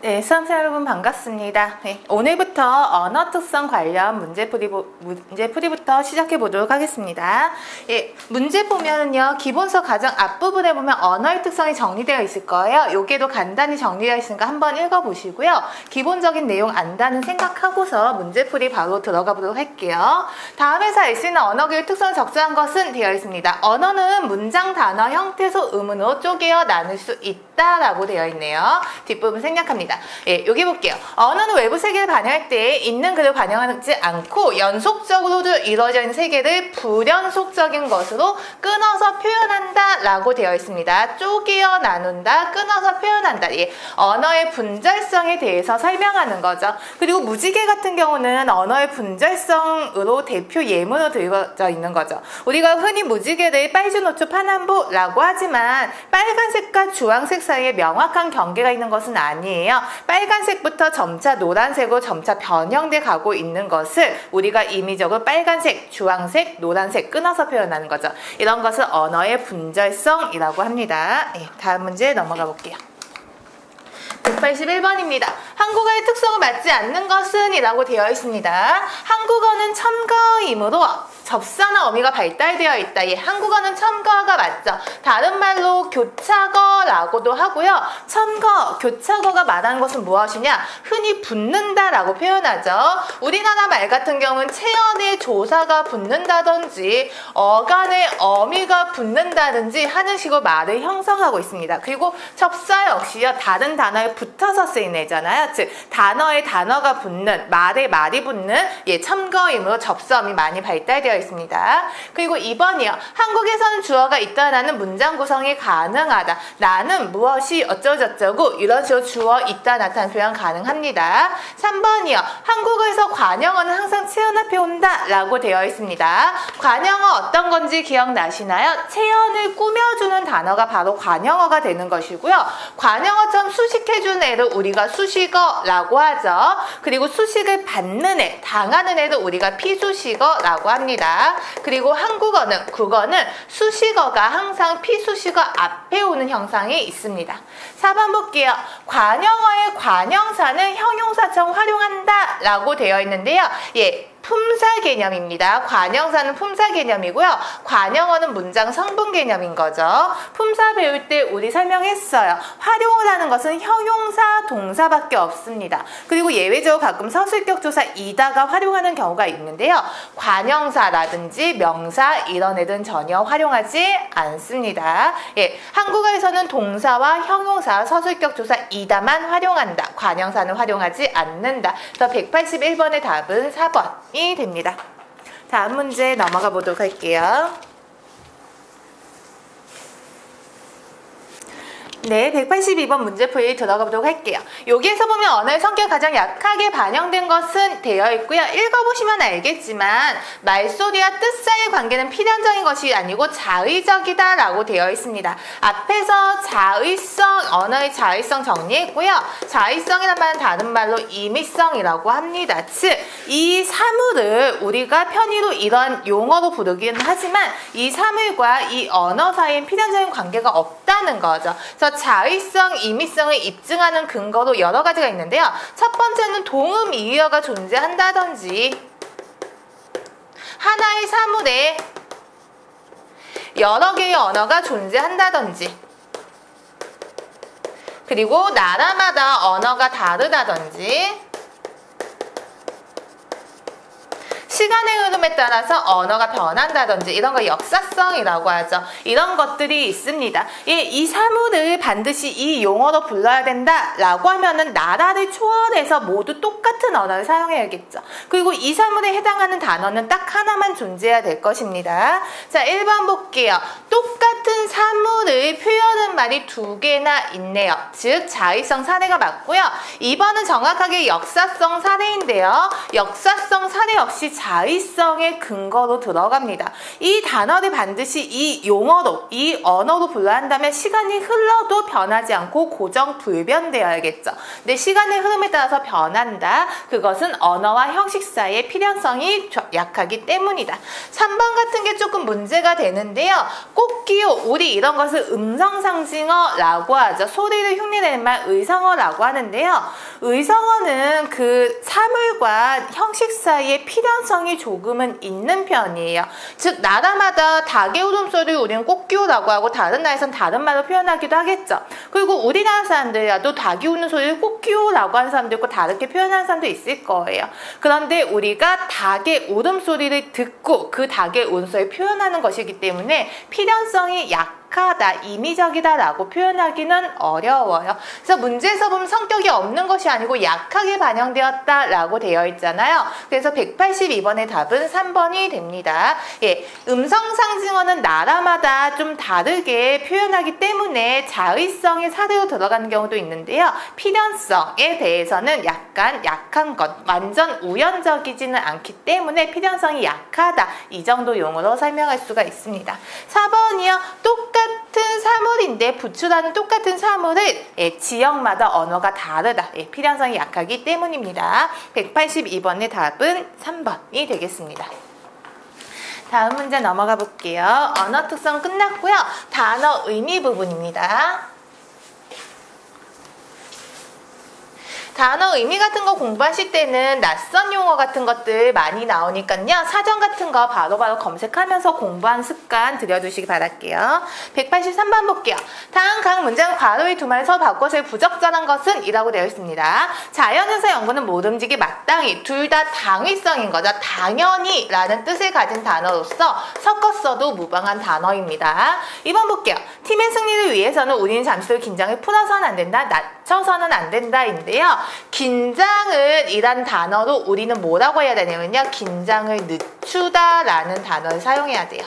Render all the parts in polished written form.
네, 수험생 여러분 반갑습니다. 네, 오늘부터 언어 특성 관련 문제풀이부터 시작해 보도록 하겠습니다. 예, 문제 보면은요, 기본서 가장 앞부분에 보면 언어의 특성이 정리되어 있을 거예요. 요게도 간단히 정리되어 있으니까 한번 읽어보시고요. 기본적인 내용 안다는 생각하고서 문제풀이 바로 들어가 보도록 할게요. 다음에서 알 수 있는 언어교육 특성을 적절한 것은 되어 있습니다. 언어는 문장, 단어, 형태소, 의문으로 쪼개어 나눌 수 있다라고 되어 있네요. 뒷부분 생략합니다. 예, 여기 볼게요. 언어는 외부 세계를 반영할 때 있는 그대로 반영하지 않고 연속적으로 이루어져 있는 세계를 불연속적인 것으로 끊어서 표현한다 라고 되어 있습니다. 쪼개어 나눈다, 끊어서 표현한다. 예, 언어의 분절성에 대해서 설명하는 거죠. 그리고 무지개 같은 경우는 언어의 분절성으로 대표 예문으로 들어져 있는 거죠. 우리가 흔히 무지개를 빨주노초 파남보라고 하지만 빨간색과 주황색 사이에 명확한 경계가 있는 것은 아니에요. 빨간색부터 점차 노란색으로 점차 변형돼 가고 있는 것을 우리가 임의적으로 빨간색, 주황색, 노란색 끊어서 표현하는 거죠. 이런 것을 언어의 분절성이라고 합니다. 네, 다음 문제 넘어가 볼게요. 181번입니다. 한국어의 특성을 맞지 않는 것은 이라고 되어 있습니다. 한국어는 첨가어이므로 접사나 어미가 발달되어 있다. 예, 한국어는 첨가어가 맞죠. 다른 말로 교차어라고도 하고요. 첨가어, 교차어가 말하는 것은 무엇이냐? 흔히 붙는다라고 표현하죠. 우리나라 말 같은 경우는 체언에 조사가 붙는다든지 어간에 어미가 붙는다든지 하는 식으로 말을 형성하고 있습니다. 그리고 접사 역시요. 다른 단어에 붙어서 쓰이는 애잖아요. 즉 단어에 단어가 붙는, 말에 말이 붙는 예, 첨가어이므로 접사어미 많이 발달되어 있습니다. 그리고 2번이요. 한국에서는 주어가 있다라는 문장 구성이 가능하다. 나는 무엇이 어쩌고저쩌고 이런 식으로 주어 있다 나타나는 표현 가능합니다. 3번이요. 한국어에서 관용어는 항상 체언 앞에 온다 라고 되어 있습니다. 관용어 어떤 건지 기억나시나요? 체언을 꾸며주는 단어가 바로 관용어가 되는 것이고요. 관용어처럼 수식해주는 애를 우리가 수식어라고 하죠. 그리고 수식을 받는 애, 당하는 애를 우리가 피수식어라고 합니다. 그리고 한국어는, 국어는 수식어가 항상 피수식어 앞에 오는 형상이 있습니다. 4번 볼게요. 관용어의 관형사는 형용사처럼 활용한다 라고 되어 있는데요. 예, 품사 개념입니다. 관형사는 품사 개념이고요. 관형어는 문장 성분 개념인 거죠. 품사 배울 때 우리 설명했어요. 활용을 하는 것은 형용사, 동사밖에 없습니다. 그리고 예외적으로 가끔 서술격 조사 이다가 활용하는 경우가 있는데요. 관형사라든지 명사 이런 애들은 전혀 활용하지 않습니다. 예, 한국어에서는 동사와 형용사, 서술격 조사 이다만 활용한다. 관형사는 활용하지 않는다. 그래서 181번의 답은 4번. 이 됩니다. 다음 문제 넘어가 보도록 할게요. 네, 182번 문제풀이 들어가 보도록 할게요. 여기에서 보면 언어의 성격이 가장 약하게 반영된 것은 되어 있고요. 읽어보시면 알겠지만 말소리와 뜻 사이의 관계는 필연적인 것이 아니고 자의적이다 라고 되어 있습니다. 앞에서 자의성, 언어의 자의성 정리했고요. 자의성이란 말은 다른 말로 임의성이라고 합니다. 즉, 이 사물을 우리가 편의로 이런 용어로 부르기는 하지만 이 사물과 이 언어 사이엔 필연적인 관계가 없다는 거죠. 그래서 자의성, 임의성을 입증하는 근거로 여러 가지가 있는데요. 첫 번째는 동음이의어가 존재한다든지 하나의 사물에 여러 개의 언어가 존재한다든지 그리고 나라마다 언어가 다르다든지 시간의 흐름에 따라서 언어가 변한다든지 이런 거 역사성이라고 하죠. 이런 것들이 있습니다. 예, 이 사물을 반드시 이 용어로 불러야 된다라고 하면은 나라를 초월해서 모두 똑같은 언어를 사용해야겠죠. 그리고 이 사물에 해당하는 단어는 딱 하나만 존재해야 될 것입니다. 자, 1번 볼게요. 똑같은 사물을 표현하는 말이 두 개나 있네요. 즉, 자의성 사례가 맞고요. 2번은 정확하게 역사성 사례인데요. 역사성 사례 역시 자의성의 근거로 들어갑니다. 이 단어를 반드시 이 용어로, 이 언어로 불러야 한다면 시간이 흘러도 변하지 않고 고정 불변되어야겠죠. 근데 시간의 흐름에 따라서 변한다. 그것은 언어와 형식 사이의 필연성이 약하기 때문이다. 3번 같은 게 조금 문제가 되는데요. 꽃기호, 우리 이런 것을 음성상징어라고 하죠. 소리를 흉내내는 말 의성어라고 하는데요. 의성어는 그 사물과 형식 사이의 필연성이 조금은 있는 편이에요. 즉 나라마다 닭의 울음소리를 우리는 꽃기호라고 하고 다른 나라에선 다른 말로 표현하기도 하겠죠. 그리고 우리나라 사람들이라도 닭이 우는 소리를 꽃기호라고 하는 사람도 있고 다르게 표현하는 사람도 있을 거예요. 그런데 우리가 닭의 울음소리를 듣고 그 닭의 울음소리를 표현하는 것이기 때문에 필연성이 약하다, 임의적이다 라고 표현하기는 어려워요. 그래서 문제에서 보면 성격이 없는 것이 아니고 약하게 반영되었다 라고 되어 있잖아요. 그래서 182번의 답은 3번이 됩니다. 예, 음성상징어는 나라마다 좀 다르게 표현하기 때문에 자의성의 사례로 들어가는 경우도 있는데요. 필연성에 대해서는 약간 약한 것, 완전 우연적이지는 않기 때문에 필연성이 약하다, 이 정도 용어로 설명할 수가 있습니다. 4번이요. 똑같은 사물인데 부추라는 똑같은 사물을 지역마다 언어가 다르다. 필연성이 약하기 때문입니다. 182번의 답은 3번이 되겠습니다. 다음 문제 넘어가 볼게요. 언어 특성 끝났고요. 단어 의미 부분입니다. 단어 의미 같은 거 공부하실 때는 낯선 용어 같은 것들 많이 나오니까요. 사전 같은 거 바로바로 검색하면서 공부하는 습관 들여두시기 바랄게요. 183번 볼게요. 다음 각 문장 괄호의 두 말을 서로 바꿔서의 부적절한 것은 이라고 되어 있습니다. 자연에서 연구는 모름지기 마땅히, 둘 다 당위성인 거죠. 당연히 라는 뜻을 가진 단어로서 섞어 써도 무방한 단어입니다. 2번 볼게요. 팀의 승리를 위해서는 우리는 잠시 후 긴장을 풀어서는 안 된다, 낮춰서는 안 된다인데요. 긴장을 이란 단어로 우리는 뭐라고 해야 되냐면요. 긴장을 늦추다 라는 단어를 사용해야 돼요.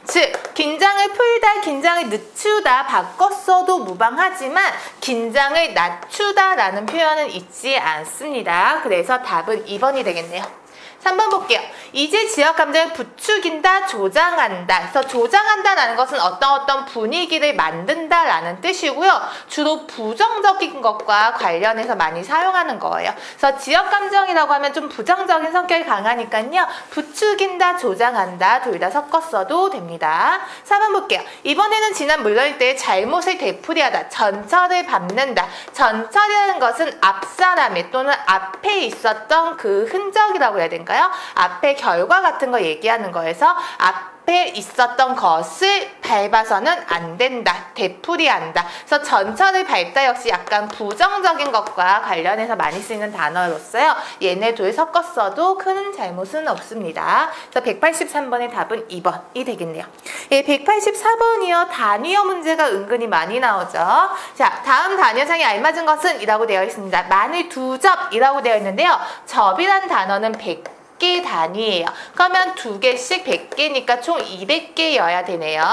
즉 긴장을 풀다, 긴장을 늦추다 바꿔 써도 무방하지만 긴장을 낮추다 라는 표현은 있지 않습니다. 그래서 답은 2번이 되겠네요. 3번 볼게요. 이제 지역 감정을 부추긴다, 조장한다. 그래서 조장한다라는 것은 어떤 분위기를 만든다라는 뜻이고요. 주로 부정적인 것과 관련해서 많이 사용하는 거예요. 그래서 지역 감정이라고 하면 좀 부정적인 성격이 강하니까요. 부추긴다, 조장한다 둘 다 섞어 써도 됩니다. 4번 볼게요. 이번에는 지난 물건일 때의 잘못을 되풀이하다, 전철을 밟는다. 전철이라는 것은 앞사람의 또는 앞에 있었던 그 흔적이라고 해야 되는가요? 앞에 결과 같은 거 얘기하는 거에서 앞에 있었던 것을 밟아서는 안 된다, 되풀이한다. 그래서 전철을 밟다 역시 약간 부정적인 것과 관련해서 많이 쓰이는 단어로서요. 얘네 둘 섞어 써도 큰 잘못은 없습니다. 그래서 183번의 답은 2번이 되겠네요. 예, 184번이요. 단위어 문제가 은근히 많이 나오죠. 자, 다음 단위어상에 알맞은 것은 이라고 되어 있습니다. 마늘 2접이라고 되어 있는데요. 접이란 단어는 100개 단위예요. 그러면 2개씩 100개니까 총 200개여야 되네요.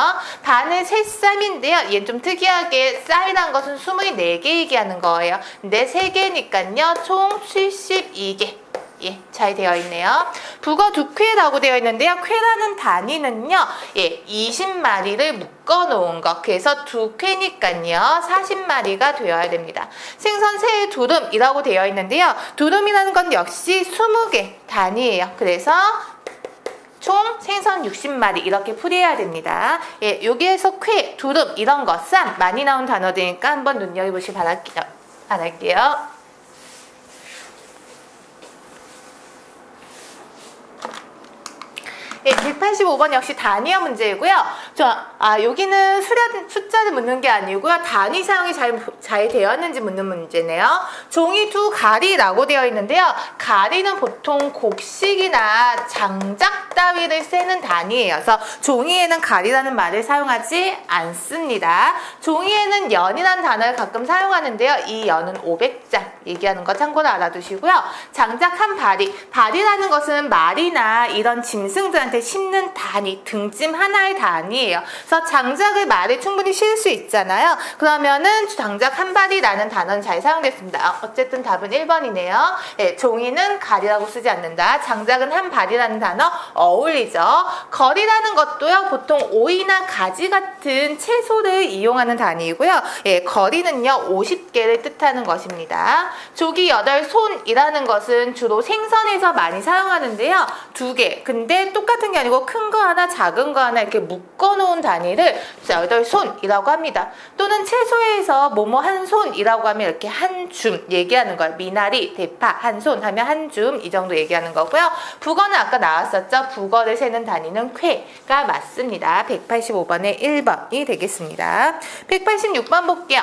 반은 새쌈인데요. 얘는 좀 특이하게 쌈이란 것은 24개 얘기하는 거예요. 근데 3개니까요. 총 72개. 예, 잘 되어 있네요. 북어 2쾌라고 되어 있는데요. 쾌라는 단위는요, 예, 20마리를 묶어 놓은 것. 그래서 2쾌니까요, 40마리가 되어야 됩니다. 생선 새 두름이라고 되어 있는데요. 두름이라는 건 역시 20개 단위예요. 그래서 총 생선 60마리 이렇게 풀이해야 됩니다. 예, 여기에서 쾌, 두름 이런 거, 쌈 많이 나온 단어들이니까 한번 눈여겨보시기 바랄게요. 예, 185번 역시 단위어 문제이고요. 여기는 숫자를 묻는 게 아니고요. 단위 사용이 잘 되었는지 묻는 문제네요. 종이 2가리라고 되어 있는데요. 가리는 보통 곡식이나 장작 따위를 세는 단위예요. 그래서 종이에는 가리라는 말을 사용하지 않습니다. 종이에는 연이라는 단어를 가끔 사용하는데요. 이 연은 500장 얘기하는 거 참고로 알아두시고요. 장작 한 바리, 바리라는 것은 말이나 이런 짐승들한테 싣는 단위, 등짐 하나의 단위예요. 그래서 장작을 말에 충분히 실 수 있잖아요. 그러면은 장작 한 바리라는 단어는 잘 사용됐습니다. 어쨌든 답은 1번이네요. 네, 종이는 가리라고 쓰지 않는다. 장작은 한 바리라는 단어 어울리죠. 거리라는 것도요. 보통 오이나 가지 같은 채소를 이용하는 단위이고요. 예, 거리는요. 50개를 뜻하는 것입니다. 조기 8손이라는 것은 주로 생선에서 많이 사용하는데요. 2개. 근데 똑같은 게 아니고 큰 거 하나, 작은 거 하나 이렇게 묶어놓은 단위를 8손이라고 합니다. 또는 채소에서 뭐뭐 한 손이라고 하면 이렇게 한 줌 얘기하는 거예요. 미나리, 대파, 한 손 하면 한 줌 이 정도 얘기하는 거고요. 북어는 아까 나왔었죠. 북어를 세는 단위는 쾌가 맞습니다. 185번에 1번이 되겠습니다. 186번 볼게요.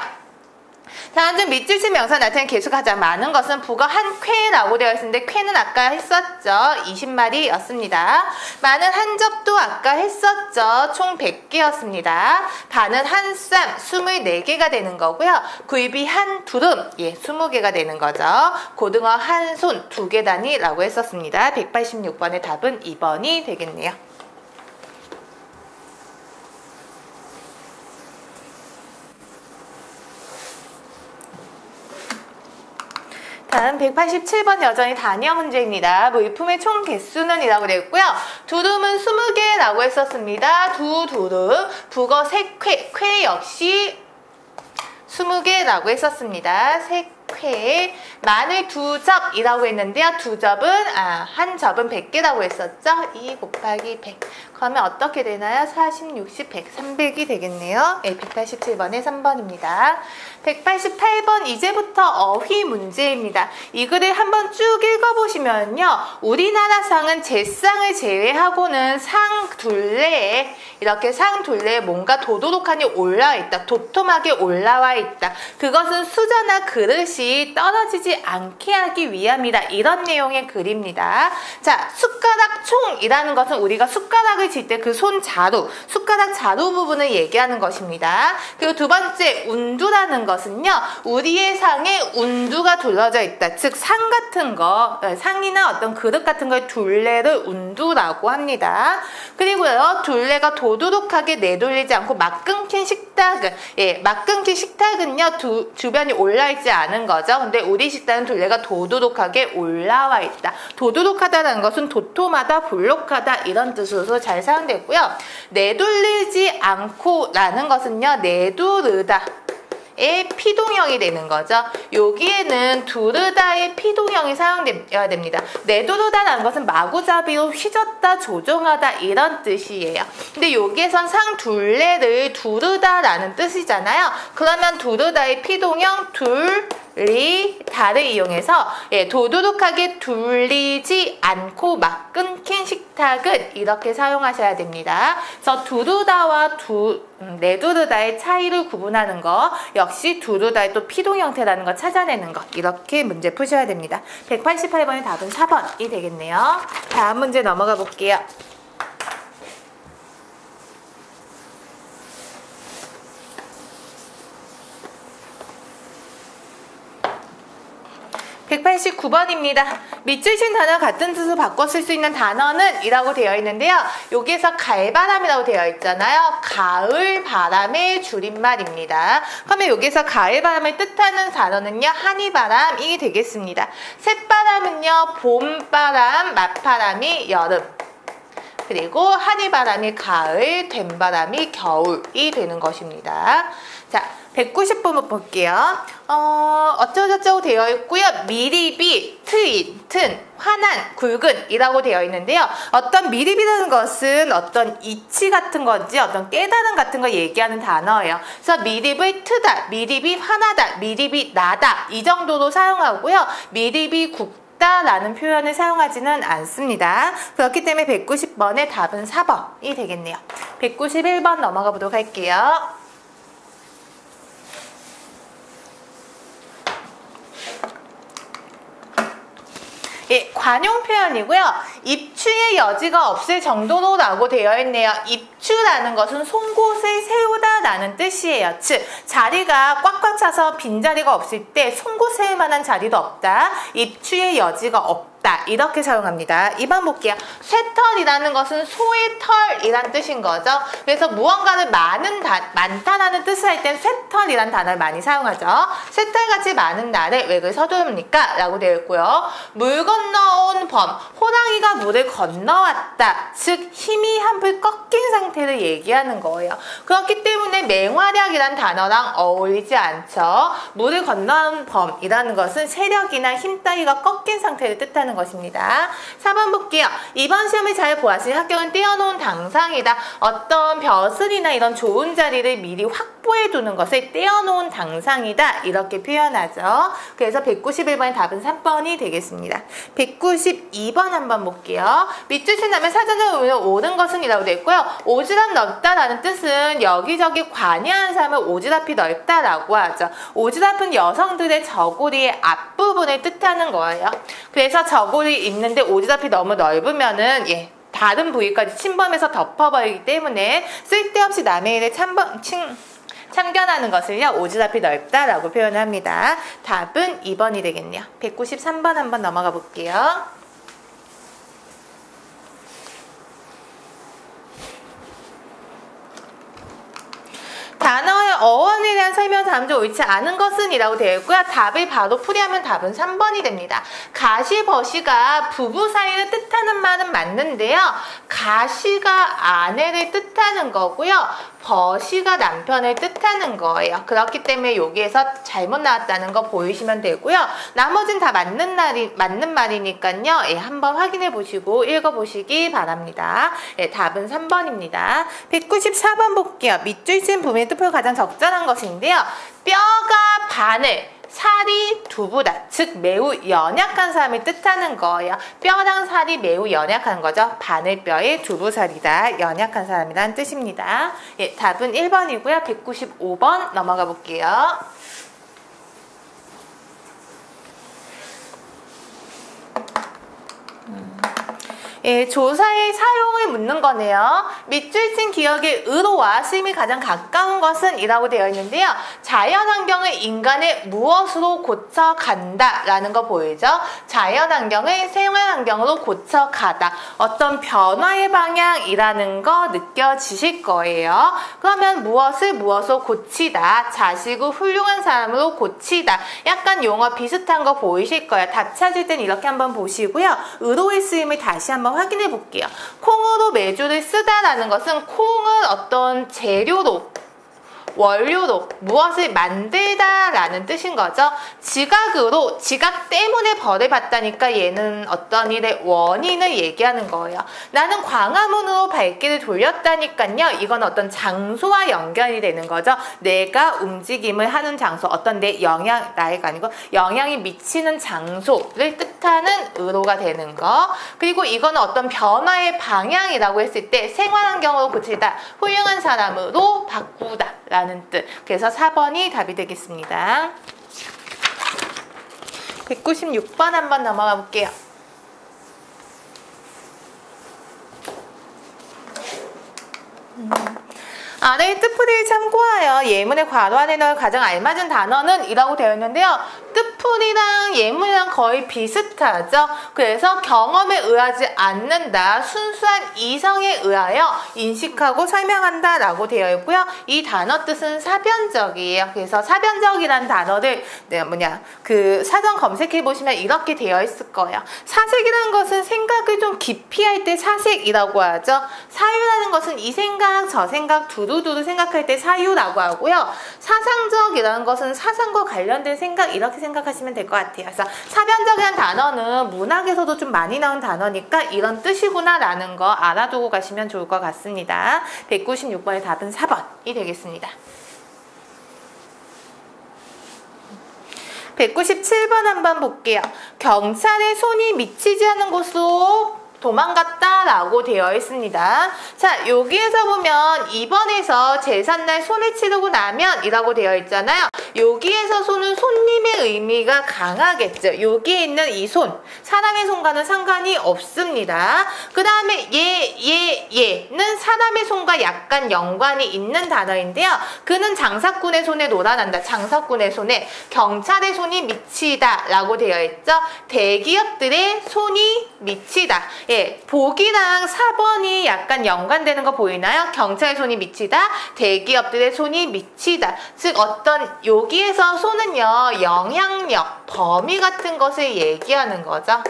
다음 중 밑줄 친 명사 나타낸 개수가 가장 많은 것은 북어 한 쾌라고 되어 있는데 쾌는 아까 했었죠. 20마리였습니다. 많은 한 접도 아까 했었죠. 총 100개였습니다. 반은 한 쌈 24개가 되는 거고요. 굴비 한 두름 20개가 되는 거죠. 고등어 한 손 2개 단위라고 했었습니다. 186번의 답은 2번이 되겠네요. 다음 187번 여전히 단위어 문제입니다. 물품의 총 개수는 이라고 되어 있고요. 두름은 20개라고 했었습니다. 두름, 북어 3쾌, 쾌 역시 20개라고 했었습니다. 3쾌, 마늘 2접이라고 했는데요. 2접은 한 접은 100개라고 했었죠. 2 곱하기 100. 그러면 어떻게 되나요? 40, 60, 100, 300이 되겠네요. 187번에 3번입니다. 188번 이제부터 어휘 문제입니다. 이 글을 한번 쭉 읽어보시면요. 우리나라 상은 제상을 제외하고는 상 둘레에 이렇게 상 둘레에 뭔가 도도독하니 올라와 있다. 도톰하게 올라와 있다. 그것은 수저나 그릇이 떨어지지 않게 하기 위함이다. 이런 내용의 글입니다. 자, 숟가락 총이라는 것은 우리가 숟가락을 질 때 그 손 자루, 숟가락 자루 부분을 얘기하는 것입니다. 그리고 두 번째, 운두라는 것은요. 우리의 상에 운두가 둘러져 있다. 즉, 상 같은 거, 상이나 어떤 그릇 같은 거의 둘레를 운두라고 합니다. 그리고요. 둘레가 도도독하게 내돌리지 않고 막 끊긴 식탁은, 막 끊긴 식탁은요. 주변이 올라있지 않은 거죠. 근데 우리 식탁은 둘레가 도도독하게 올라와 있다. 도도독하다는 것은 도톰하다, 볼록하다 이런 뜻으로 잘 사용됐고요. 내돌리지 않고 라는 것은요. 내두르다. 의 피동형이 되는 거죠. 여기에는 두르다의 피동형이 사용되어야 됩니다. 내두르다라는 것은 마구잡이로 휘젓다, 조종하다 이런 뜻이에요. 근데 여기에선 상 둘레를 두르다라는 뜻이잖아요. 그러면 두르다의 피동형 둘리다를 이용해서 도도독하게 둘리지 않고 막 끊긴 식탁은 이렇게 사용하셔야 됩니다. 그래서 두르다와 내두르다의 차이를 구분하는 거 역시 두르다의 또 피동 형태라는 거 찾아내는 거 이렇게 문제 푸셔야 됩니다. 188번의 답은 4번이 되겠네요. 다음 문제 넘어가 볼게요. (189번입니다) 밑줄 친 단어 같은 뜻으로 바꿔 쓸 수 있는 단어는 이라고 되어 있는데요. 여기에서 가을바람이라고 되어 있잖아요. 가을바람의 줄임말입니다. 그러면 여기서 가을바람을 뜻하는 단어는요. 한이바람이 되겠습니다. 쇳바람은요. 봄바람, 맞바람이 여름. 그리고 한이바람이 가을, 된바람이 겨울이 되는 것입니다. 자, 190번 볼게요. 어쩌고저쩌고 되어 있고요. 미리비, 트인, 튼, 환한, 굵은 이라고 되어 있는데요. 어떤 미리비라는 것은 어떤 이치 같은 건지 어떤 깨달음 같은 거 얘기하는 단어예요. 그래서 미리비 트다, 미리비 환하다, 미리비 나다 이 정도로 사용하고요. 미리비 굵다 라는 표현을 사용하지는 않습니다. 그렇기 때문에 190번의 답은 4번이 되겠네요. 191번 넘어가 보도록 할게요. 예, 관용 표현이고요. 입추의 여지가 없을 정도로 라고 되어 있네요. 입추라는 것은 송곳을 세우다 라는 뜻이에요. 즉, 자리가 꽉꽉 차서 빈자리가 없을 때 송곳 세울 만한 자리도 없다. 입추의 여지가 없다. 이렇게 사용합니다. 2번 볼게요. 쇠털이라는 것은 소의 털이란 뜻인 거죠. 그래서 무언가를 많다라는 뜻을 할 땐 쇠털이란 단어를 많이 사용하죠. 쇠털같이 많은 날에 왜 그걸 서두릅니까? 라고 되어 있고요. 물 건너온 범, 호랑이가 물을 건너왔다. 즉 힘이 한풀 꺾인 상태를 얘기하는 거예요. 그렇기 때문에 맹활약이란 단어랑 어울리지 않죠. 물을 건너온 범이라는 것은 세력이나 힘 따위가 꺾인 상태를 뜻하는 것입니다. 4번 볼게요. 이번 시험을 잘 보았으니 합격은 떼어놓은 당상이다. 어떤 벼슬이나 이런 좋은 자리를 미리 확보해 두는 것을 떼어놓은 당상이다. 이렇게 표현하죠. 그래서 191번의 답은 3번이 되겠습니다. 192번 한번 볼게요. 밑줄 친 다음에 사전을 옳은 것은 이라고 되어 있고요. 오지랖 넓다라는 뜻은 여기저기 관여한 사람을 오지랖이 넓다라고 하죠. 오지랖은 여성들의 저고리의 앞부분을 뜻하는 거예요. 그래서 저고리 입는데 오지랖이 너무 넓으면은 다른 부위까지 침범해서 덮어버리기 때문에 쓸데없이 남의 일에 참견하는 것을요, 오지랖이 넓다라고 표현합니다. 답은 2번이 되겠네요. 193번 한번 넘어가 볼게요. 단어의 어원에 대한 설명 다음 중 옳지 않은 것은 이라고 되어 있고요. 답을 바로 풀이하면 답은 3번이 됩니다. 가시버시가 부부 사이를 뜻하는 말은 맞는데요. 가시가 아내를 뜻하는 거고요. 버시가 남편을 뜻하는 거예요. 그렇기 때문에 여기에서 잘못 나왔다는 거 보이시면 되고요. 나머지는 다 맞는 말이니까요. 한번 확인해 보시고 읽어보시기 바랍니다. 답은 3번입니다. 194번 볼게요. 밑줄 친 부분의 뜻표가 가장 적절한 것인데요. 뼈가 바늘, 살이 두부다. 즉 매우 연약한 사람을 뜻하는 거예요. 뼈랑 살이 매우 연약한 거죠. 바늘뼈의 두부살이다. 연약한 사람이라는 뜻입니다. 답은 1번이고요. 195번 넘어가 볼게요. 조사의 사용을 묻는 거네요. 밑줄 친 기억의 의로와 쓰임이 가장 가까운 것은 이라고 되어 있는데요. 자연환경을 인간의 무엇으로 고쳐간다 라는 거 보이죠? 자연환경을 생활환경으로 고쳐가다. 어떤 변화의 방향이라는 거 느껴지실 거예요. 그러면 무엇으로 고치다. 자식을 훌륭한 사람으로 고치다. 약간 용어 비슷한 거 보이실 거예요. 답 찾을 땐 이렇게 한번 보시고요. 의로의 쓰임을 다시 한번 확인해 볼게요. 콩으로 메주를 쓰다라는 것은 콩을 어떤 재료로, 원료로 무엇을 만들다라는 뜻인 거죠. 지각으로, 지각 때문에 벌을 받다니까 얘는 어떤 일의 원인을 얘기하는 거예요. 나는 광화문으로 발길을 돌렸다니까요. 이건 어떤 장소와 연결이 되는 거죠. 내가 움직임을 하는 장소, 어떤 나이가 아니고 영향이 미치는 장소를 뜻하는 의로가 되는 거. 그리고 이거는 어떤 변화의 방향이라고 했을 때 생활환경으로 고치다, 훌륭한 사람으로 바꾸다 라는 뜻. 그래서 4번이 답이 되겠습니다. 196번 한번 넘어가 볼게요. 아래의 뜻풀이를 참고하여 예문의 괄호 안에 넣을 가장 알맞은 단어는 이라고 되어 있는데요. 뜻풀이랑 예문이랑 거의 비슷하죠. 그래서 경험에 의하지 않는다. 순수한 이성에 의하여 인식하고 설명한다 라고 되어 있고요. 이 단어 뜻은 사변적이에요. 그래서 사변적이라는 단어를 사전 검색해 보시면 이렇게 되어 있을 거예요. 사색이라는 것은 생각을 좀 깊이 할 때 사색이라고 하죠. 사유라는 것은 이 생각 저 생각 두루두루 생각할 때 사유라고 하고요. 사상적이라는 것은 사상과 관련된 생각, 이렇게 생각하시면 될 것 같아요. 그래서 사변적이라는 단어는 문학에서도 좀 많이 나온 단어니까 이런 뜻이구나 라는 거 알아두고 가시면 좋을 것 같습니다. 196번의 답은 4번이 되겠습니다. 197번 한번 볼게요. 경찰의 손이 미치지 않는 곳으로 도망갔다 라고 되어 있습니다. 자, 여기에서 보면 2번에서 제삿날 손을 치르고 나면 이라고 되어 있잖아요. 여기에서 손은 손님의 의미가 강하겠죠. 여기에 있는 이 손, 사람의 손과는 상관이 없습니다. 그 다음에 얘는 사람의 손과 약간 연관이 있는 단어인데요. 그는 장사꾼의 손에 놀아난다. 장사꾼의 손에 경찰의 손이 미치다 라고 되어 있죠. 대기업들의 손이 미치다. 예, 보기랑 4번이 약간 연관되는 거 보이나요? 경찰의 손이 미치다, 대기업들의 손이 미치다. 즉 어떤 여기에서 손은요, 영향력, 범위 같은 것을 얘기하는 거죠.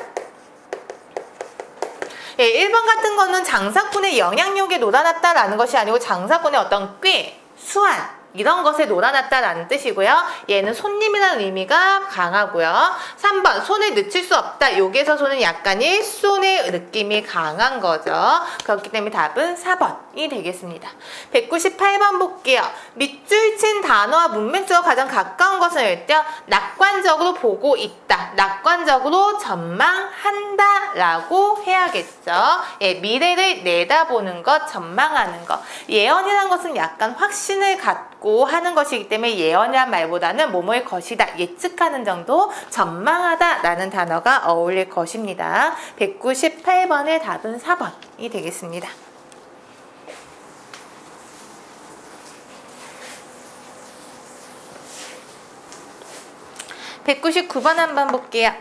예, 1번 같은 거는 장사꾼의 영향력에 놀아났다라는 것이 아니고 장사꾼의 어떤 꽤, 수완 이런 것에 놀아났다라는 뜻이고요. 얘는 손님이라는 의미가 강하고요. 3번 손을 늦출 수 없다. 여기에서 손은 약간 일손의 느낌이 강한 거죠. 그렇기 때문에 답은 4번이 되겠습니다. 198번 볼게요. 밑줄 친 단어와 문맥주가 가장 가까운 것은 일단 낙관적으로 보고 있다. 낙관적으로 전망한다 라고 해야겠죠. 예, 미래를 내다보는 것, 전망하는 것. 예언이라는 것은 약간 확신을 갖고 하는 것이기 때문에 예언이란 말보다는 뭐뭐일 것이다, 예측하는 정도, 전망하다 라는 단어가 어울릴 것입니다. 198번의 답은 4번이 되겠습니다. (199번) 한번 볼게요.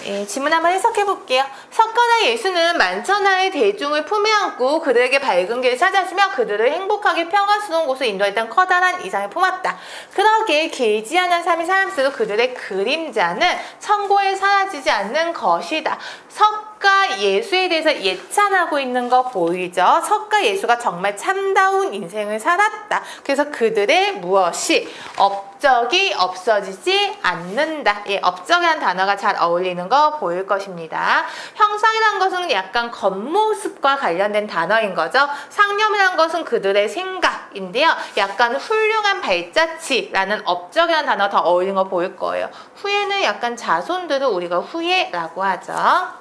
예, 지문 한번 해석해 볼게요. 석가나 예수는 만천하의 대중을 품에 안고 그들에게 밝은 길을 찾아주며 그들을 행복하게 평화스러운 곳으로 인도했던 커다란 이상을 품었다. 그러기에 길지 않은 삶이 살면서도 그들의 그림자는 천고에 사라지지 않는 것이다. 석가 예수에 대해서 예찬하고 있는 거 보이죠? 석가 예수가 정말 참다운 인생을 살았다. 그래서 그들의 무엇이 업적이 없어지지 않는다. 예, 업적이라는 단어가 잘 어울리는 거 보일 것입니다. 형상이라는 것은 약간 겉모습과 관련된 단어인 거죠. 상념이라는 것은 그들의 생각인데요. 약간 훌륭한 발자취라는 업적이라는 단어가 더 어울리는 거 보일 거예요. 후예는 약간 자손들을 우리가 후예라고 하죠.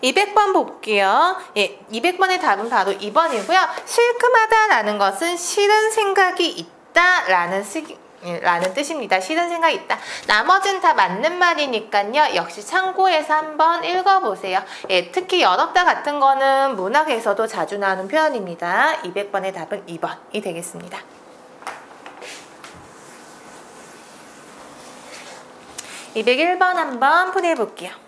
200번 볼게요. 예, 200번의 답은 바로 2번이고요. 실금하다라는 것은 싫은 생각이 있다라는 라는 뜻입니다. 싫은 생각이 있다. 나머지는 다 맞는 말이니까요. 역시 참고해서 한번 읽어보세요. 예, 특히 열없다 같은 거는 문학에서도 자주 나오는 표현입니다. 200번의 답은 2번이 되겠습니다. 201번 한번 풀이해볼게요.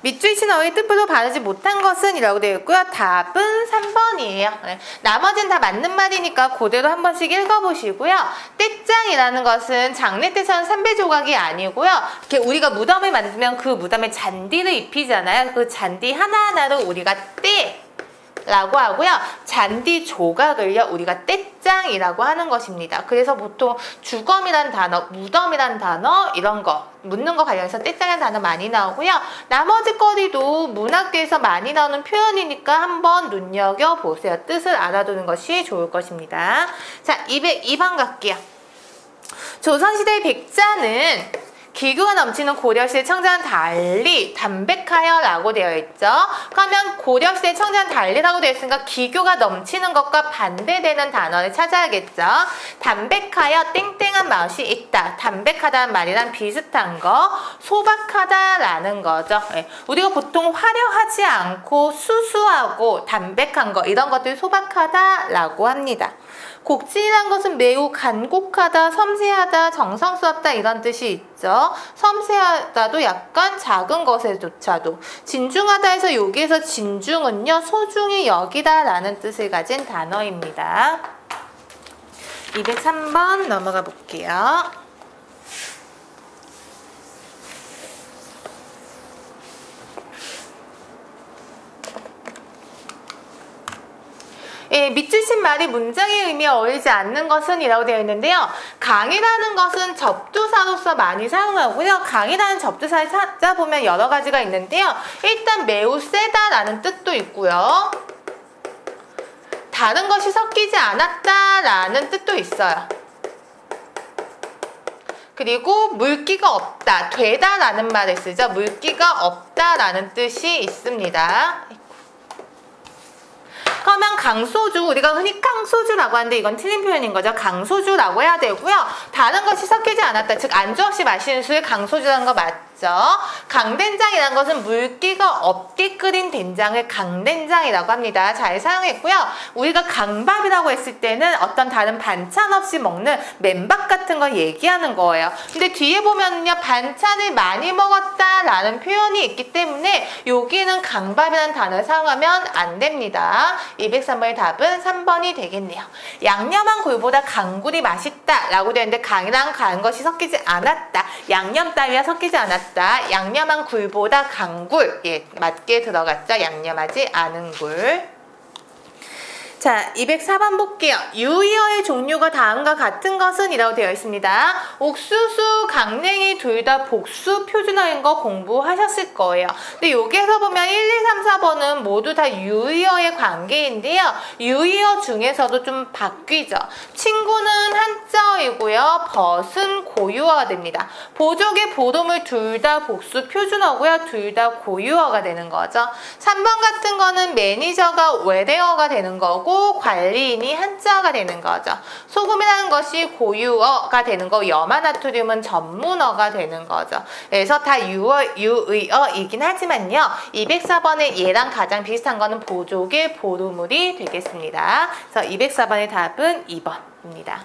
밑줄 친 어휘 뜻표로 바르지 못한 것은 이라고 되어 있고요. 답은 3번이에요. 네. 나머지는 다 맞는 말이니까 그대로 한 번씩 읽어보시고요. 떼짱이라는 것은 장례 때처럼 삼배 조각이 아니고요. 이렇게 우리가 무덤을 만들면 그 무덤에 잔디를 입히잖아요. 그 잔디 하나하나로 우리가 라고 하고요. 잔디 조각을요, 우리가 떼짱이라고 하는 것입니다. 그래서 보통 주검이라는 단어, 무덤이라는 단어, 이런 거, 묻는 거 관련해서 떼짱이라는 단어 많이 나오고요. 나머지 거리도 문학계에서 많이 나오는 표현이니까 한번 눈여겨보세요. 뜻을 알아두는 것이 좋을 것입니다. 자, 202번 갈게요. 조선시대의 백자는 기교가 넘치는 고려시대 청자는 달리 담백하여 라고 되어 있죠. 그러면 고려시대 청자는 달리라고 되어 있으니까 기교가 넘치는 것과 반대되는 단어를 찾아야겠죠. 담백하여 땡땡한 맛이 있다. 담백하다는 말이랑 비슷한 거, 소박하다라는 거죠. 네. 우리가 보통 화려하지 않고 수수하고 담백한 거, 이런 것들이 소박하다라고 합니다. 곡진이란 것은 매우 간곡하다, 섬세하다, 정성스럽다 이런 뜻이 있죠. 섬세하다도 약간 작은 것에조차도. 진중하다에서 여기에서 진중은요, 소중히 여기다 라는 뜻을 가진 단어입니다. 203번 넘어가 볼게요. 예, 밑줄 친 말이 문장의 의미에 어울리지 않는 것은 이라고 되어 있는데요. 강이라는 것은 접두사로서 많이 사용하고요. 강이라는 접두사를 찾아보면 여러 가지가 있는데요. 일단 매우 세다라는 뜻도 있고요. 다른 것이 섞이지 않았다라는 뜻도 있어요. 그리고 물기가 없다, 되다라는 말을 쓰죠. 물기가 없다라는 뜻이 있습니다. 그러면 강소주, 우리가 흔히 깡소주라고 하는데 이건 틀린 표현인 거죠. 강소주라고 해야 되고요. 다른 것이 섞이지 않았다, 즉 안주 없이 마시는 술을 강소주라는 거 맞죠? 강된장이라는 것은 물기가 없게 끓인 된장을 강된장이라고 합니다. 잘 사용했고요. 우리가 강밥이라고 했을 때는 어떤 다른 반찬 없이 먹는 맨밥 같은 걸 얘기하는 거예요. 근데 뒤에 보면요, 반찬을 많이 먹었다라는 표현이 있기 때문에 여기는 강밥이라는 단어를 사용하면 안 됩니다. 203번의 답은 3번이 되겠네요. 양념한 굴보다 강굴이 맛있다 라고 되는데 강이랑 간 것이 섞이지 않았다, 양념 따위와 섞이지 않았다, 양념한 굴보다 강굴, 예, 맞게 들어갔죠. 양념하지 않은 굴. 자, 204번 볼게요. 유의어의 종류가 다음과 같은 것은 이라고 되어 있습니다. 옥수수, 강냉이 둘 다 복수 표준어인 거 공부하셨을 거예요. 근데 여기에서 보면 1, 2, 3, 4번은 모두 다 유의어의 관계인데요. 유의어 중에서도 좀 바뀌죠. 친구는 한자어이고요. 벗은 고유어가 됩니다. 보족의 보름을 둘 다 복수 표준어고요. 둘 다 고유어가 되는 거죠. 3번 같은 거는 매니저가 외래어가 되는 거고 관리인이 한자어가 되는 거죠. 소금이라는 것이 고유어가 되는 거, 염화나트륨은 전문어가 되는 거죠. 그래서 다 유의어이긴 하지만요. 204번의 얘랑 가장 비슷한 거는 보족의 보루물이 되겠습니다. 그래서 204번의 답은 2번입니다.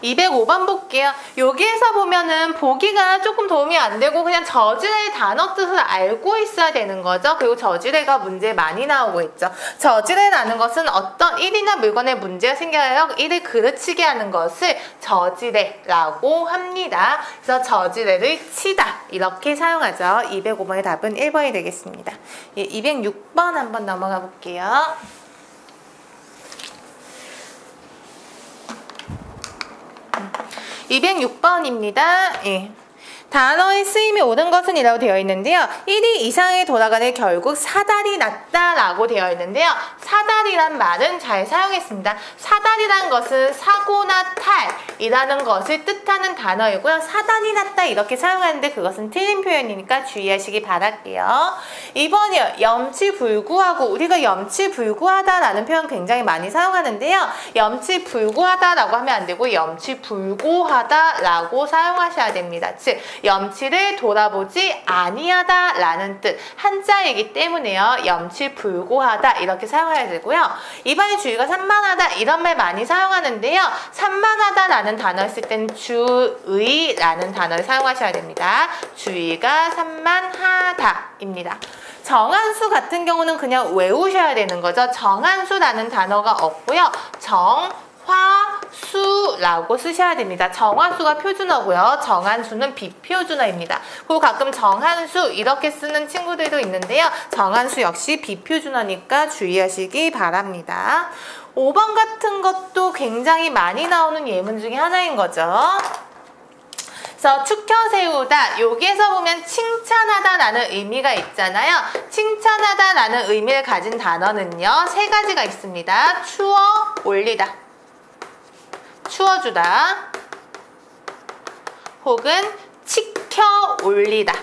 205번 볼게요. 여기에서 보면은 보기가 조금 도움이 안 되고 그냥 저지레의 단어 뜻을 알고 있어야 되는 거죠. 그리고 저지레가 문제에 많이 나오고 있죠. 저지레라는 것은 어떤 일이나 물건에 문제가 생겨요. 일을 그르치게 하는 것을 저지레라고 합니다. 그래서 저지레를 치다 이렇게 사용하죠. 205번의 답은 1번이 되겠습니다. 예, 206번 한번 넘어가 볼게요. 206번입니다. 예. 단어의 쓰임이 옳은 것은 이라고 되어 있는데요. 1위 이상에 돌아가는 결국 사달이 났다라고 되어 있는데요. 사달이란 말은 잘 사용했습니다. 사달이란 것은 사고나 탈이라는 것을 뜻하는 단어이고요. 사달이 났다 이렇게 사용하는데 그것은 틀린 표현이니까 주의하시기 바랄게요. 2번이요. 염치불구하고, 우리가 염치불구하다라는 표현 굉장히 많이 사용하는데요. 염치불구하다라고 하면 안 되고 염치불고하다라고 사용하셔야 됩니다. 즉 염치를 돌아보지 아니하다라는 뜻, 한자이기 때문에요. 염치불고하다 이렇게 사용해야 되고요. 이번에 주의가 산만하다 이런 말 많이 사용하는데요. 산만하다라는 단어를 쓸 때는 주의라는 단어를 사용하셔야 됩니다. 주의가 산만하다입니다. 정한수 같은 경우는 그냥 외우셔야 되는 거죠. 정한수라는 단어가 없고요. 정화수라고 쓰셔야 됩니다. 정화수가 표준어고요. 정한수는 비표준어입니다. 그리고 가끔 정한수 이렇게 쓰는 친구들도 있는데요. 정한수 역시 비표준어니까 주의하시기 바랍니다. 5번 같은 것도 굉장히 많이 나오는 예문 중에 하나인 거죠. 그래서 축혀 세우다, 여기에서 보면 칭찬하다라는 의미가 있잖아요. 칭찬하다라는 의미를 가진 단어는요. 세 가지가 있습니다. 추워 올리다, 추워주다, 혹은 치켜 올리다.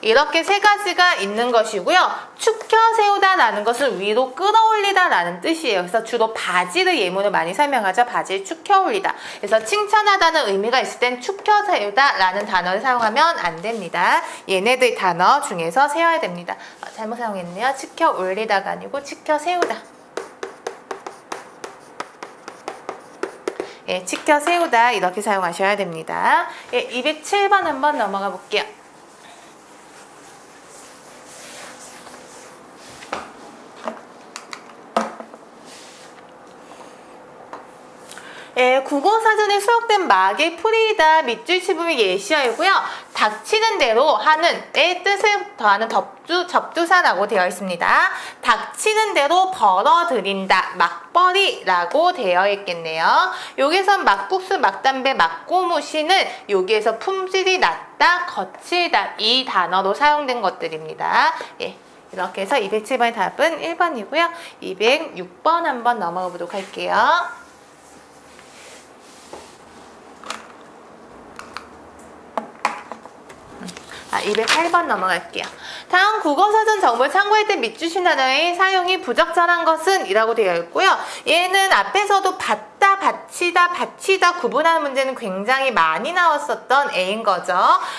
이렇게 세 가지가 있는 것이고요. 축혀 세우다라는 것은 위로 끌어올리다라는 뜻이에요. 그래서 주로 바지를 예문을 많이 설명하죠. 바지를 축혀 올리다. 그래서 칭찬하다는 의미가 있을 땐 축혀 세우다라는 단어를 사용하면 안 됩니다. 얘네들 단어 중에서 세워야 됩니다. 잘못 사용했네요. 치켜 올리다가 아니고 치켜 세우다. 예, 치켜 세우다 이렇게 사용하셔야 됩니다. 예, 207번 한번 넘어가 볼게요. 예, 국어사전에 수록된 막의 풀이다, 밑줄 칩음이 예시어이고요. 닥치는 대로 하는의 뜻을 더하는 접두사라고 되어 있습니다. 닥치는 대로 벌어들인다, 막벌이라고 되어 있겠네요. 여기서 막국수, 막담배, 막고무시는 여기에서 품질이 낮다, 거칠다 이 단어로 사용된 것들입니다. 예. 이렇게 해서 207번의 답은 1번이고요. 206번 한번 넘어가 보도록 할게요. 208번 넘어갈게요. 다음 국어사전 정보를 참고할 때 밑주신 단어의 사용이 부적절한 것은 이라고 되어 있고요. 얘는 앞에서도 받다, 받치다, 받치다 구분하는 문제는 굉장히 많이 나왔었던 A인 거죠.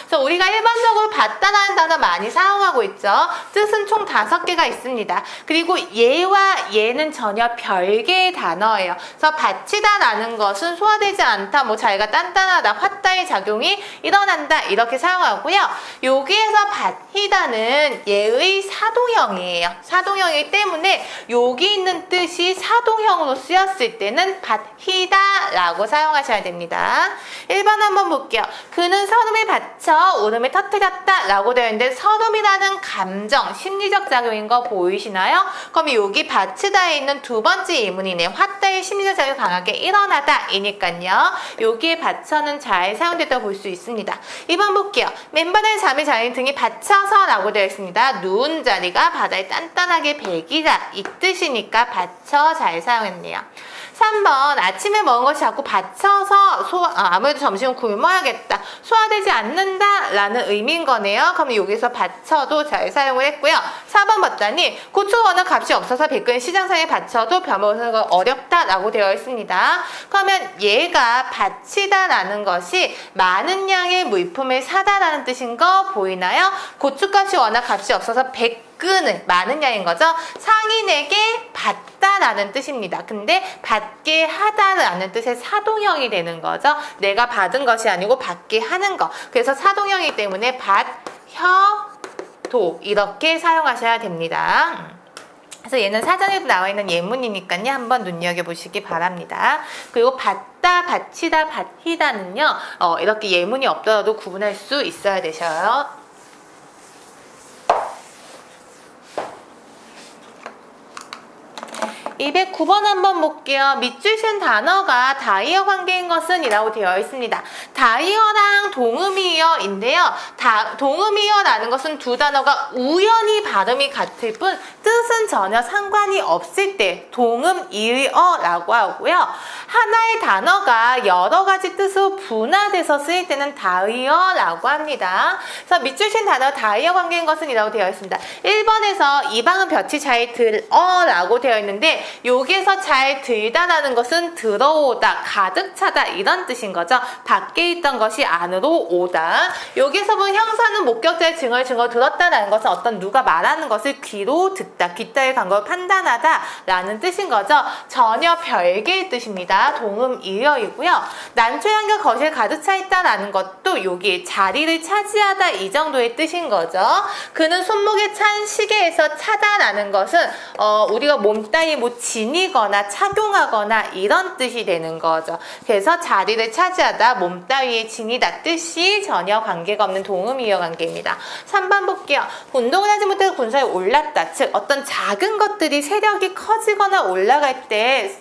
그래서 우리가 일반적으로 받다라는 단어 많이 사용하고 있죠. 뜻은 총 5개가 있습니다. 그리고 얘와 얘는 전혀 별개의 단어예요. 그래서 받치다라는 것은 소화되지 않다, 뭐 자기가 단단하다, 화다의 작용이 일어난다 이렇게 사용하고요. 여기에서 받히다는 얘의 사도형이에요. 사도형이기 때문에 여기 있는 뜻이 사도형으로 쓰였을 때는 받히다라고 사용하셔야 됩니다. 1번 한번 볼게요. 그는 서름을 받쳐 울음을 터뜨렸다 라고 되어 있는데 서름이라는 감정, 심리적 작용인 거 보이시나요? 그럼 여기 받치다에 있는 두 번째 예문이네요. 화다의 심리적 작용이 강하게 일어나다 이니까요. 여기에 받쳐는 잘 사용됐다고 볼 수 있습니다. 2번 볼게요. 맨바닥에 잠이 자는 등이 받쳐서 라고 되어 있습니다. 누운 자리가 바다에 단단하게 배기다 이 뜻이니까 받쳐 잘 사용했네요. 3번 아침에 먹은 것이 자꾸 받쳐서 아무래도 점심은 굶어야겠다, 소화되지 않는다 라는 의미인 거네요. 그럼 여기서 받쳐도 잘 사용을 했고요. 4번 봤더니 고추가 워낙 값이 없어서 백근 시장상에 받쳐도 벼먹는 거 어렵다 라고 되어 있습니다. 그러면 얘가 받치다 라는 것이 많은 양의 물품을 사다 라는 뜻인 거 보이나요? 고추값이 워낙 값이 없어서 백근을 많은 양인 거죠. 상인에게 받다라는 뜻입니다. 근데 받게 하다라는 뜻의 사동형이 되는 거죠. 내가 받은 것이 아니고 받게 하는 거. 그래서 사동형이기 때문에 받, 혀, 도 이렇게 사용하셔야 됩니다. 그래서 얘는 사전에도 나와 있는 예문이니까요. 한번 눈여겨보시기 바랍니다. 그리고 받다, 받치다, 받히다는요. 이렇게 예문이 없더라도 구분할 수 있어야 되셔요. 209번 한번 볼게요. 밑줄 단어가 다이어 관계인 것은 이라고 되어 있습니다. 다이어랑 동음이어인데요. 동음이어라는 것은 두 단어가 우연히 발음이 같을 뿐 뜻은 전혀 상관이 없을 때 동음이어라고 하고요. 하나의 단어가 여러 가지 뜻으로 분화돼서 쓰일 때는 다이어라고 합니다. 그래서 밑줄 단어 다이어 관계인 것은 이라고 되어 있습니다. 1번에서 이 방은 볕이 잘 들어라고 되어 있는데 여기에서 잘 들다라는 것은 들어오다, 가득 차다 이런 뜻인 거죠. 밖에 있던 것이 안으로 오다. 여기서 본 형사는 목격자의 증언 들었다라는 것은 어떤 누가 말하는 것을 귀로 듣다, 귓다에 간 걸 판단하다 라는 뜻인 거죠. 전혀 별개의 뜻입니다. 동음이어이고요. 난초향과 거실에 가득 차 있다라는 것도 여기 자리를 차지하다 이 정도의 뜻인 거죠. 그는 손목에 찬 시계에서 차다라는 것은 우리가 몸 따위에 뭐 지니거나 착용하거나 이런 뜻이 되는 거죠. 그래서 자리를 차지하다, 몸 따위에 지니다 뜻이 전혀 관계가 없는 동음이어 관계입니다. 3번 볼게요. 운동을 하지 못해서 군사에 올랐다. 즉 어떤 작은 것들이 세력이 커지거나 올라갈 때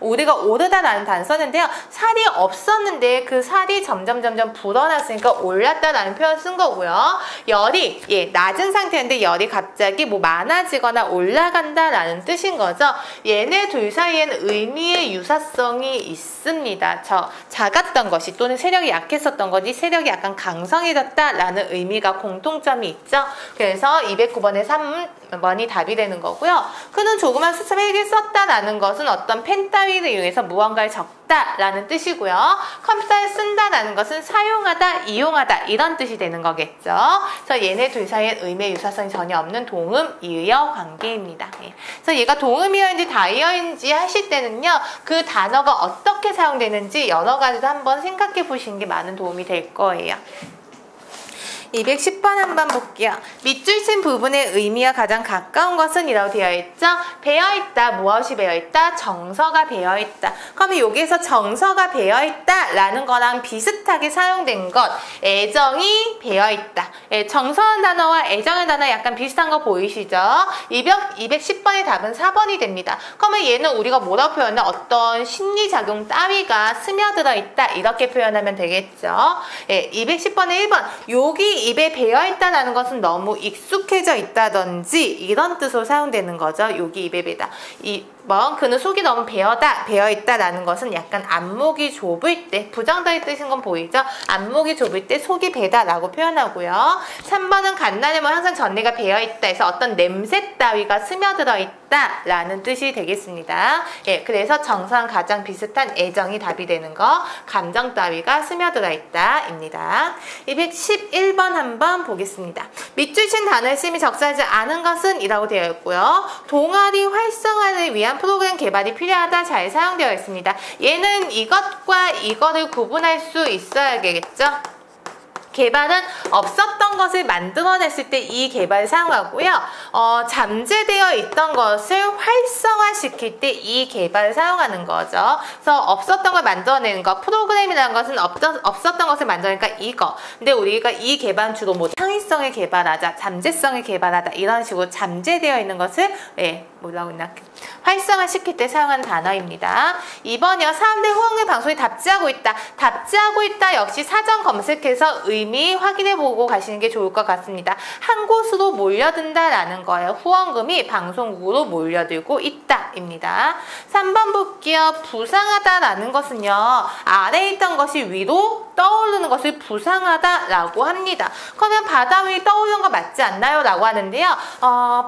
우리가 오르다라는 단어 썼는데요. 살이 없었는데 그 살이 점점 불어났으니까 올랐다라는 표현 쓴 거고요. 열이 낮은 상태인데 열이 갑자기 뭐 많아지거나 올라간다라는 뜻인 거죠. 얘네 둘 사이에는 의미의 유사성이 있습니다. 작았던 것이 또는 세력이 약했었던 것이 세력이 약간 강성해졌다라는 의미가 공통점이 있죠. 그래서 209번에 3번이 답이 되는 거고요. 그는 조그만 수첩에 썼다라는 것은 어떤 펜 따위를 이용해서 무언가를 적다라는 뜻이고요. 컴퓨터를 쓴다라는 것은 사용하다, 이용하다 이런 뜻이 되는 거겠죠. 그래서 얘네 둘 사이에 의미의 유사성이 전혀 없는 동음이어 관계입니다. 그래서 얘가 동음이어인지 다이어인지 하실 때는요. 그 단어가 어떻게 사용되는지 여러 가지도 한번 생각해 보시는 게 많은 도움이 될 거예요. 210번 한번 볼게요. 밑줄 친 부분의 의미와 가장 가까운 것은 이라고 되어 있죠. 배어있다. 무엇이 배어있다? 정서가 배어있다. 그러면 여기에서 정서가 배어있다 라는 거랑 비슷하게 사용된 것, 애정이 배어있다. 정서한 단어와 애정의 단어 약간 비슷한 거 보이시죠? 210번의 답은 4번이 됩니다. 그러면 얘는 우리가 뭐라고 표현해? 어떤 심리작용 따위가 스며들어 있다 이렇게 표현하면 되겠죠. 210번의 1번, 여기 입에 배어있다라는 것은 너무 익숙해져 있다든지 이런 뜻으로 사용되는 거죠. 여기 입에 배다. 2번, 그는 속이 너무 배어있다라는 것은 약간 안목이 좁을 때, 부정적인 뜻인 건 보이죠? 안목이 좁을 때 속이 배다라고 표현하고요. 3번은 간단하면 항상 전례가 배어있다 해서 어떤 냄새 따위가 스며들어 있다라는 뜻이 되겠습니다. 그래서 정서랑 가장 비슷한 애정이 답이 되는 거, 감정 따위가 스며들어 있다입니다. 211번 한번 보겠습니다. 밑줄 친 단어의 쓰임이 적절하지 않은 것은 이라고 되어 있고요. 동아리 활성화를 위한 프로그램 개발이 필요하다 잘 사용되어 있습니다. 얘는 이것과 이거를 구분할 수 있어야겠죠. 개발은 없었던 것을 만들어냈을 때 이 개발을 사용하고요. 잠재되어 있던 것을 활성화시킬 때 이 개발을 사용하는 거죠. 그래서 없었던 걸 만들어내는 거, 프로그램이라는 것은 없었던 것을 만들어내니까 이거. 근데 우리가 이 개발은 주로 뭐 창의성을 개발하자, 잠재성을 개발하다 이런 식으로 잠재되어 있는 것을 뭐라고 했나? 활성화시킬 때 사용하는 단어입니다. 2번이요. 사람들 호응을 방송에 답지하고 있다. 답지하고 있다 역시 사전 검색해서 의미 확인해보고 가시는 게 좋을 것 같습니다. 한 곳으로 몰려든다라는 거예요. 후원금이 방송국으로 몰려들고 있다입니다. 3번 볼게요. 부상하다라는 것은요. 아래에 있던 것이 위로 떠오르는 것을 부상하다라고 합니다. 그러면 바다 위 떠오르는 거 맞지 않나요? 라고 하는데요.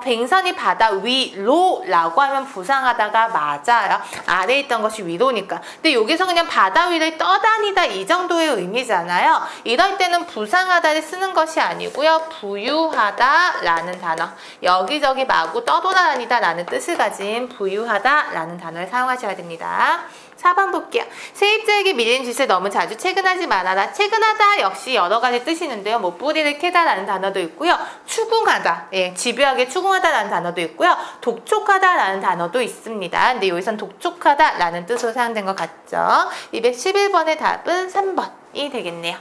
뱅선이 바다 위로 라고 하면 부상하다가 맞아요. 아래에 있던 것이 위로니까. 근데 여기서 그냥 바다 위를 떠다니다 이 정도의 의미잖아요. 이럴 때는 부상하다를 쓰는 것이 아니고요. 부유하다 라는 단어. 여기저기 마구 떠돌아다니다 라는 뜻을 가진 부유하다 라는 단어를 사용하셔야 됩니다. 4번 볼게요. 세입자에게 밀린 짓을 너무 자주 체근하지 말아라. 체근하다 역시 여러 가지 뜻이 있는데요. 뭐 뿌리를 캐다라는 단어도 있고요. 추궁하다, 집요하게 추궁하다라는 단어도 있고요. 독촉하다라는 단어도 있습니다. 근데 여기선 독촉하다라는 뜻으로 사용된 것 같죠. 211번의 답은 3번이 되겠네요.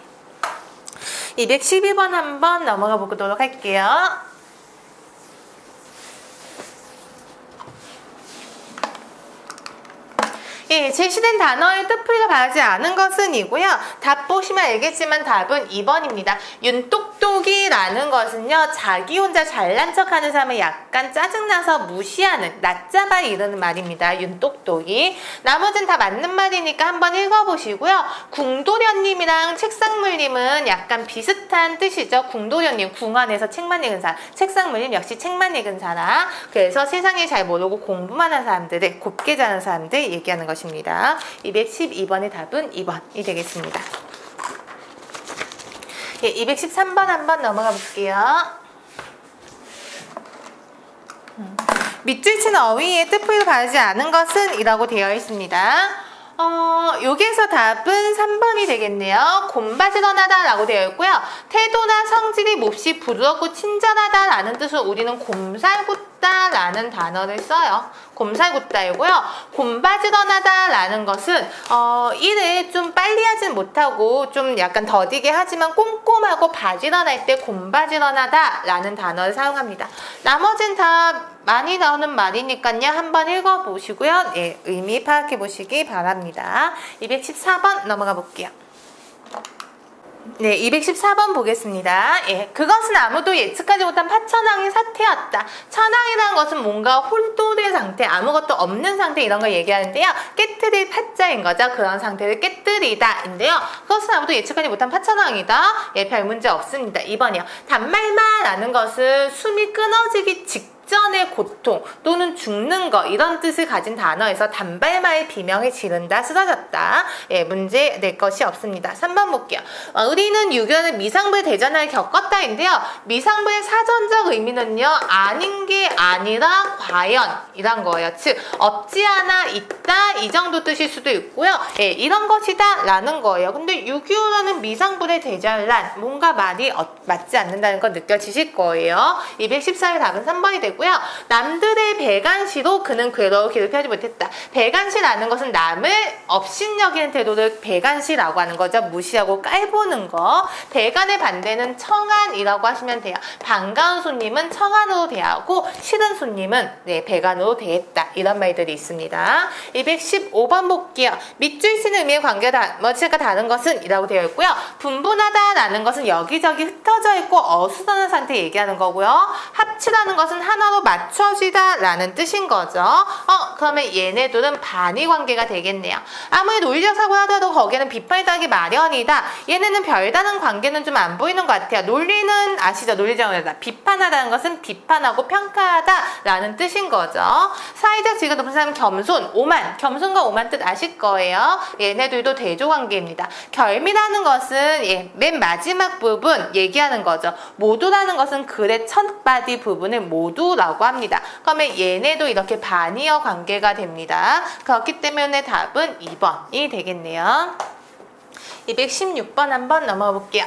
212번 한번 넘어가 보도록 할게요. 제시된 단어의 뜻풀이가 바라지 않은 것은 이고요. 답 보시면 알겠지만 답은 2번입니다. 윤똑똑이라는 것은요. 자기 혼자 잘난 척하는 사람을 약간 짜증나서 무시하는, 낮잡아 이르는 말입니다. 윤똑똑이. 나머지는 다 맞는 말이니까 한번 읽어보시고요. 궁도련님이랑 책상물님은 약간 비슷한 뜻이죠. 궁도련님, 궁안에서 책만 읽은 사람. 책상물님 역시 책만 읽은 사람. 그래서 세상에 잘 모르고 공부만 하는 사람들을, 곱게 자는 사람들 얘기하는 것입니다. 212번의 답은 2번이 되겠습니다. 213번 한번 넘어가 볼게요. 밑줄 친 어휘의 뜻풀이를 바라지 않은 것은 이라고 되어 있습니다. 여기에서 답은 3번이 되겠네요. 곰바지런하다 라고 되어 있고요. 태도나 성질이 몹시 부드럽고 친절하다 라는 뜻으로 우리는 곰살궂다 라는 단어를 써요. 곰살궂다이고요. 곰바지런하다 라는 것은 일을 좀 빨리 하진 못하고 좀 약간 더디게 하지만 꼼꼼하고 바지런할 때 곰바지런하다 라는 단어를 사용합니다. 나머지는 다 많이 나오는 말이니까요. 한번 읽어보시고요. 의미 파악해 보시기 바랍니다. 214번 넘어가 볼게요. 214번 보겠습니다. 그것은 아무도 예측하지 못한 파천왕의 사태였다. 천왕이라는 것은 뭔가 홀도된 상태, 아무것도 없는 상태 이런 걸 얘기하는데요. 깨뜨릴 파자인 거죠. 그런 상태를 깨뜨리다 인데요. 그것은 아무도 예측하지 못한 파천왕이다. 별 문제 없습니다. 2번이요. 단말마라는 것은 숨이 끊어지기 직전에 생전의 고통 또는 죽는 거 이런 뜻을 가진 단어에서 단발마의 비명을 지른다, 쓰러졌다. 예, 문제 낼 것이 없습니다. 3번 볼게요. 의리는 6.25는 미상부의 대전을 겪었다인데요. 미상부의 사전적 의미는요, 아닌 게 아니라 과연이란 거예요. 즉 없지 않아 있다 이 정도 뜻일 수도 있고요. 예, 이런 것이다 라는 거예요. 근데 6.25라는 미상부의 대전란 뭔가 말이 맞지 않는다는 거 느껴지실 거예요. 214의 답은 3번이 되고요. 남들의 배간시로 그는 괴로워 길을 펴지 못했다. 배간시라는 것은 남을 업신여기는 태도를 배간시라고 하는 거죠. 무시하고 깔보는 거. 배간의 반대는 청한이라고 하시면 돼요. 반가운 손님은 청한으로 대하고 싫은 손님은 네, 배간으로 대했다. 이런 말들이 있습니다. 215번 볼게요. 밑줄 쓰는 의미의 관계가 뭐가 다른 것은 이라고 되어 있고요. 분분하다 라는 것은 여기저기 흩어져 있고 어수선한 상태 얘기하는 거고요. 합치라는 것은 하나로 맞춰지다 라는 뜻인 거죠. 그러면 얘네들은 반의 관계가 되겠네요. 아무리 논리적 사고를 하더라도 거기에는 비판이 따르기 마련이다. 얘네는 별다른 관계는 좀 안 보이는 것 같아요. 논리는 아시죠? 논리적이다. 비판하다는 것은 비판하고 평가하다 라는 뜻인 거죠. 사회적 지위가 높은 사람은 겸손, 오만. 겸손과 오만 뜻 아실 거예요. 얘네들도 대조관계입니다. 결미라는 것은 예, 맨 마지막 부분 얘기하는 거죠. 모두라는 것은 글의 첫 바디 부분을 모두라고 합니다. 그러면 얘네도 이렇게 반의어 관계가 됩니다. 그렇기 때문에 답은 2번이 되겠네요. 216번 한번 넘어가 볼게요.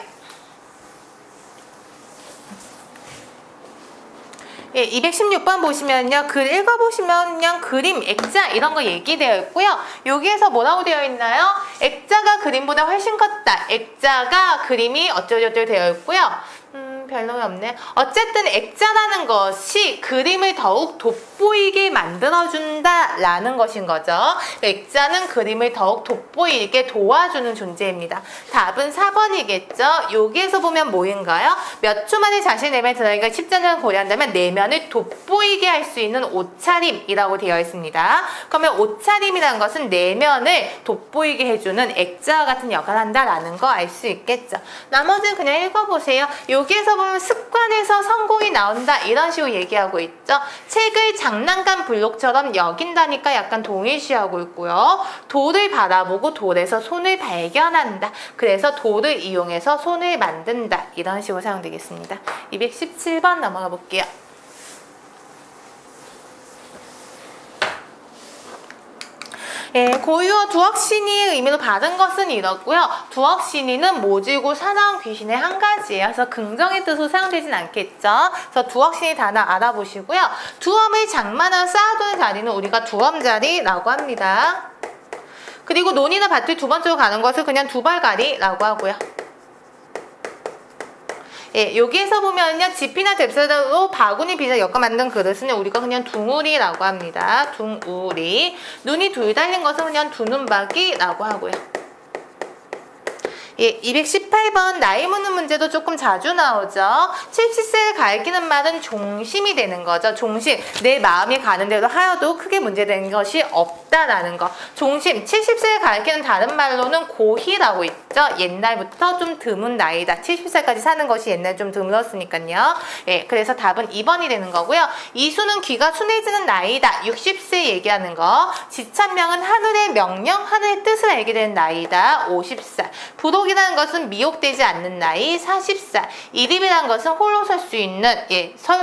예, 216번 보시면요. 글 읽어보시면요. 그림, 액자 이런 거 얘기되어 있고요. 여기에서 뭐라고 되어 있나요? 액자가 그림보다 훨씬 컸다. 액자가 그림이 어쩌고저쩌고 되어 있고요. 별로 없네. 어쨌든 액자라는 것이 그림을 더욱 돋보이게 만들어준다 라는 것인 거죠. 액자는 그림을 더욱 돋보이게 도와주는 존재입니다. 답은 4번이겠죠. 여기에서 보면 뭐인가요? 몇 초 만에 자신의 내면에 들어가기가 쉽지 않은 고려한다면 내면을 돋보이게 할 수 있는 옷차림이라고 되어 있습니다. 그러면 옷차림이라는 것은 내면을 돋보이게 해주는 액자와 같은 역할을 한다라는 거 알 수 있겠죠. 나머지는 그냥 읽어보세요. 여기에서 보면 습관에서 성공이 나온다 이런 식으로 얘기하고 있죠. 책을 장난감 블록처럼 여긴다니까 약간 동일시하고 있고요. 돌을 바라보고 돌에서 손을 발견한다. 그래서 돌을 이용해서 손을 만든다. 이런 식으로 사용되겠습니다. 217번 넘어가 볼게요. 예, 고유어 두억신이의 의미로 받은 것은 이렇고요. 두억신이는 모질고 사나운 귀신의 한 가지예요. 그래서 긍정의 뜻으로 사용되진 않겠죠. 그래서 두억신이 단어 알아보시고요. 두엄을 장만하여 쌓아두는 자리는 우리가 두엄자리라고 합니다. 그리고 논이나 밭을 두 번째로 가는 것을 그냥 두발가리라고 하고요. 예, 여기에서 보면요. 지피나 뎁스로 바구니 빗을 엮어 만든 그릇은 우리가 그냥 둥우리라고 합니다. 둥우리. 눈이 둘 달린 것은 그냥 두눈박이라고 하고요. 예, 218번 나이 묻는 문제도 조금 자주 나오죠. 70세를 가리키는 말은 종심이 되는 거죠. 종심, 내 마음이 가는 대로 하여도 크게 문제되는 것이 없다라는 거. 종심, 70세를 가리키는 다른 말로는 고희라고 있죠. 옛날부터 좀 드문 나이다. 70살까지 사는 것이 옛날 좀 드물었으니까요. 예, 그래서 답은 2번이 되는 거고요. 이수는 귀가 순해지는 나이다. 60세 얘기하는 거. 지천명은 하늘의 명령, 하늘의 뜻을 알게 되는 나이다. 50살. 부록이라는 것은 미혹되지 않는 나이. 40살. 이립이라는 것은 홀로 설 수 있는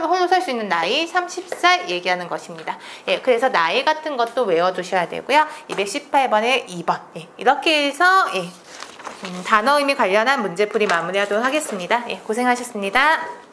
홀로 설 수 있는 나이. 30살 얘기하는 것입니다. 예, 그래서 나이 같은 것도 외워두셔야 되고요. 218번에 2번. 예, 이렇게 해서 단어 의미 관련한 문제풀이 마무리하도록 하겠습니다. 예, 고생하셨습니다.